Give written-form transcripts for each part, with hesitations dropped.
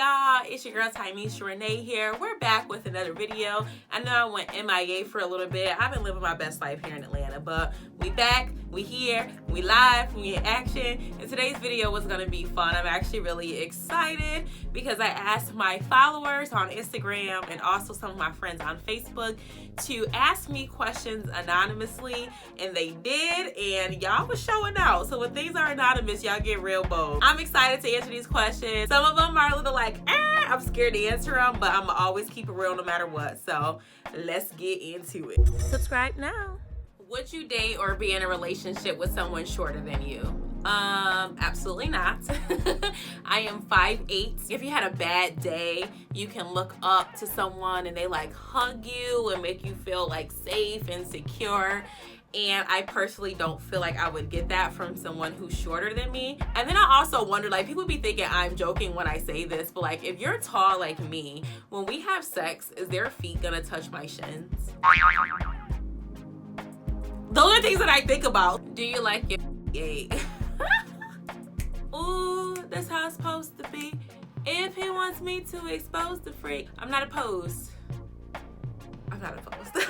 y'all, it's your girl Tynisha Renee here. We're back with another video. I know I went MIA for a little bit. I've been living my best life here in Atlanta, but we back, we here, we live, we in action. And today's video was gonna be fun. I'm actually really excited because I asked my followers on Instagram and also some of my friends on Facebook to ask me questions anonymously, and they did, and y'all was showing out. So when things are anonymous, y'all get real bold. I'm excited to answer these questions. Some of them are a little like, I'm scared to answer them, but I'm gonna always keep it real no matter what. So let's get into it. Subscribe now. Would you date or be in a relationship with someone shorter than you? Absolutely not. I am 5'8". If you had a bad day, you can look up to someone and they like hug you and make you feel like safe and secure. And I personally don't feel like I would get that from someone who's shorter than me. And then I also wonder, like, people be thinking I'm joking when I say this, but like, if you're tall like me, when we have sex, is their feet gonna touch my shins? Those are things that I think about. Do you like it? Yay. Ooh, that's how it's supposed to be. If he wants me to expose the freak, I'm not opposed. I'm not opposed.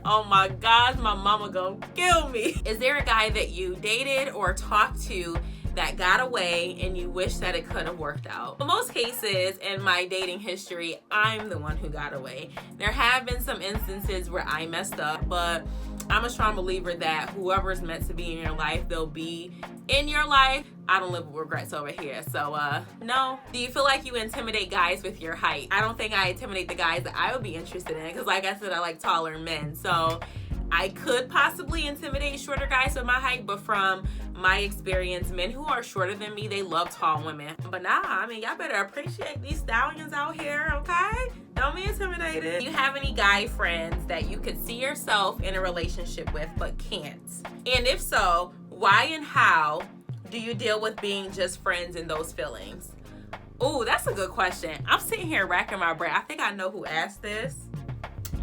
Oh my gosh, my mama gonna kill me. Is there a guy that you dated or talked to that got away and you wish that it could have worked out? In most cases in my dating history, I'm the one who got away. There have been some instances where I messed up, but I'm a strong believer that whoever's meant to be in your life, they'll be in your life. I don't live with regrets over here, so no. Do you feel like you intimidate guys with your height? I don't think I intimidate the guys that I would be interested in, because like I said, I like taller men. So I could possibly intimidate shorter guys with my height, but from my experience, men who are shorter than me, they love tall women. But nah, I mean, y'all better appreciate these stallions out here, okay? Don't be intimidated. Do you have any guy friends that you could see yourself in a relationship with but can't? And if so, why and how do you deal with being just friends in those feelings? Ooh, that's a good question. I'm sitting here racking my brain. I think I know who asked this.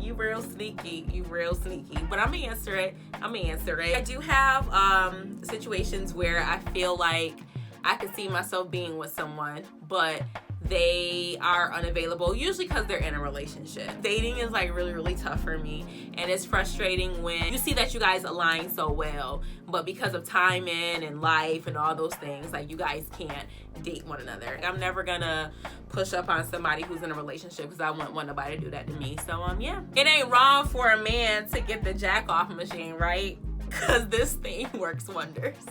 You real sneaky, you real sneaky. But I'm gonna answer it. I do have situations where I feel like I could see myself being with someone, but they are unavailable, usually because they're in a relationship. Dating is like really, really tough for me, and it's frustrating when you see that you guys align so well, but because of timing and life and all those things, like you guys can't date one another. I'm never gonna push up on somebody who's in a relationship because I wouldn't want nobody to do that to me. So yeah, it ain't wrong for a man to get the jack off machine, right? Because this thing works wonders.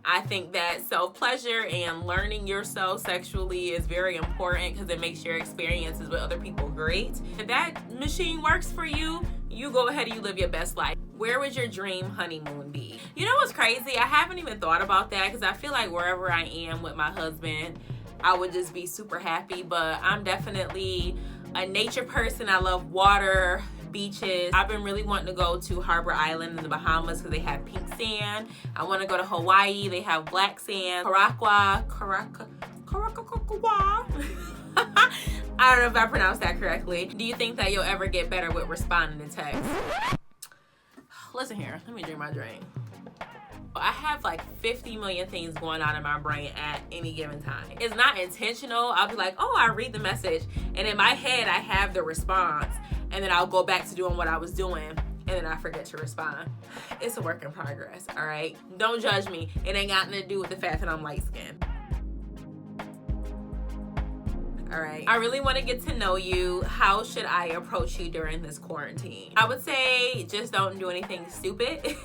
I think that self-pleasure and learning yourself sexually is very important because it makes your experiences with other people great. If that machine works for you, you go ahead and you live your best life. Where would your dream honeymoon be? You know what's crazy? I haven't even thought about that because I feel like wherever I am with my husband, I would just be super happy. But I'm definitely a nature person. I love water, beaches. I've been really wanting to go to Harbor Island in the Bahamas because they have pink sand. I want to go to Hawaii. They have black sand. Caracas. I don't know if I pronounced that correctly. Do you think that you'll ever get better with responding to text? Listen here, let me drink my drink. I have like 50 million things going on in my brain at any given time. It's not intentional. I'll be like, oh, I read the message, and in my head I have the response, and then I'll go back to doing what I was doing, and then I forget to respond. It's a work in progress, all right? Don't judge me. It ain't got nothing to do with the fact that I'm light-skinned. All right, I really want to get to know you. How should I approach you during this quarantine? I would say just don't do anything stupid.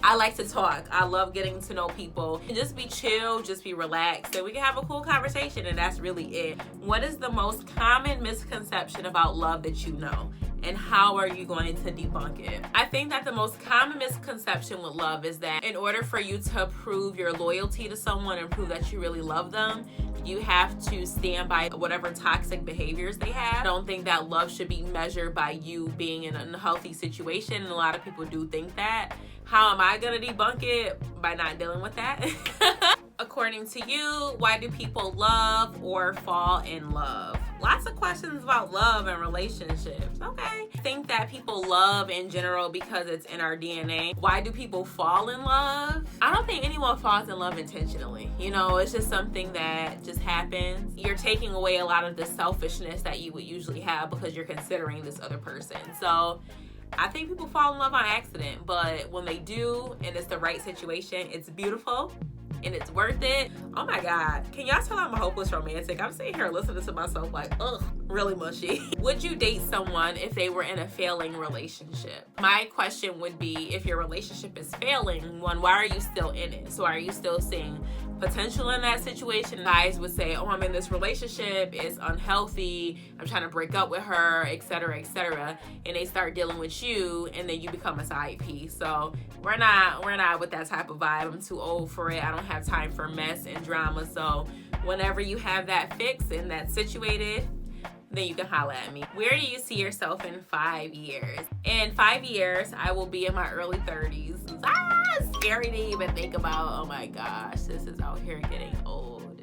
I like to talk. I love getting to know people. Just be chill, just be relaxed, and we can have a cool conversation, and that's really it. What is the most common misconception about love that you know? And how are you going to debunk it? I think that the most common misconception with love is that in order for you to prove your loyalty to someone and prove that you really love them, you have to stand by whatever toxic behaviors they have. I don't think that love should be measured by you being in an unhealthy situation, and a lot of people do think that. How am I gonna debunk it? By not dealing with that. According to you, why do people love or fall in love? Lots of questions about love and relationships. Okay. I think that people love in general because it's in our DNA. Why do people fall in love? I don't think anyone falls in love intentionally. You know, it's just something that just happens. You're taking away a lot of the selfishness that you would usually have because you're considering this other person. So I think people fall in love on accident, but when they do and it's the right situation, it's beautiful and it's worth it. Oh my God. Can y'all tell I'm a hopeless romantic? I'm sitting here listening to myself like, ugh, really mushy. Would you date someone if they were in a failing relationship? My question would be, if your relationship is failing, one, why are you still in it? So are you still seeing potential in that situation? Guys would say, oh, I'm in this relationship, it's unhealthy, I'm trying to break up with her, etc., etc. And they start dealing with you, and then you become a side piece. So we're not with that type of vibe. I'm too old for it. I don't have time for mess and drama. So whenever you have that fixed and that's situated, then you can holla at me. Where do you see yourself in 5 years? In 5 years, I will be in my early 30s. Scary to even think about. Oh my gosh, this is out here getting old.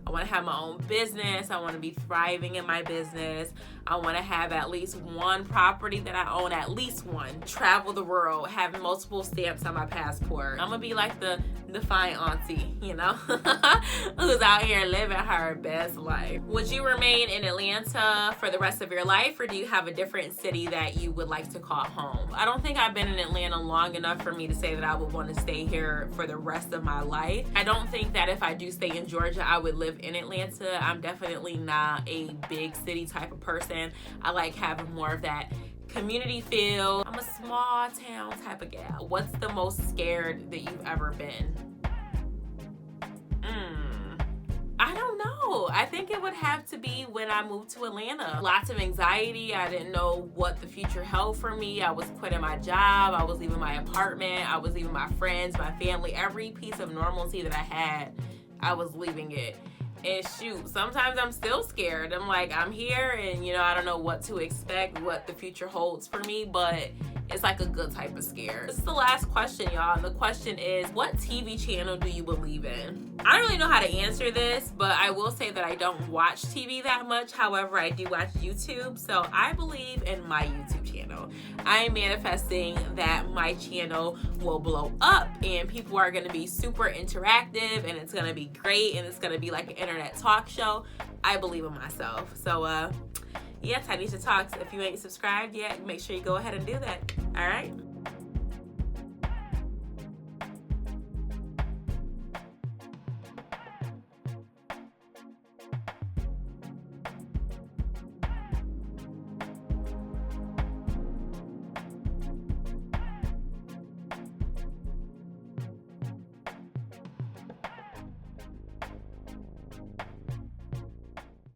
I want to have my own business. I want to be thriving in my business. I want to have at least one property that I own, at least one. Travel the world, have multiple stamps on my passport. I'm going to be like the fine auntie, you know, who's out here living her best life. Would you remain in Atlanta for the rest of your life, or do you have a different city that you would like to call home? I don't think I've been in Atlanta long enough for me to say that I would want to stay here for the rest of my life. I don't think that if I do stay in Georgia, I would live in Atlanta. I'm definitely not a big city type of person. I like having more of that community feel. I'm a small town type of gal. What's the most scared that you've ever been? I don't know. I think it would have to be when I moved to Atlanta. Lots of anxiety. I didn't know what the future held for me. I was quitting my job. I was leaving my apartment. I was leaving my friends, my family. Every piece of normalcy that I had, I was leaving it. And shoot, sometimes I'm still scared. I'm like, I'm here and, you know, I don't know what to expect, what the future holds for me, but it's like a good type of scare. This is the last question, y'all. And the question is, what TV channel do you believe in? I don't really know how to answer this, but I will say that I don't watch TV that much. However, I do watch YouTube. So I believe in my YouTube channel. I am manifesting that my channel will blow up and people are going to be super interactive and it's going to be great and it's going to be like an internet talk show. I believe in myself. So, yeah, Tynisha Talks. If you ain't subscribed yet, make sure you go ahead and do that. All right?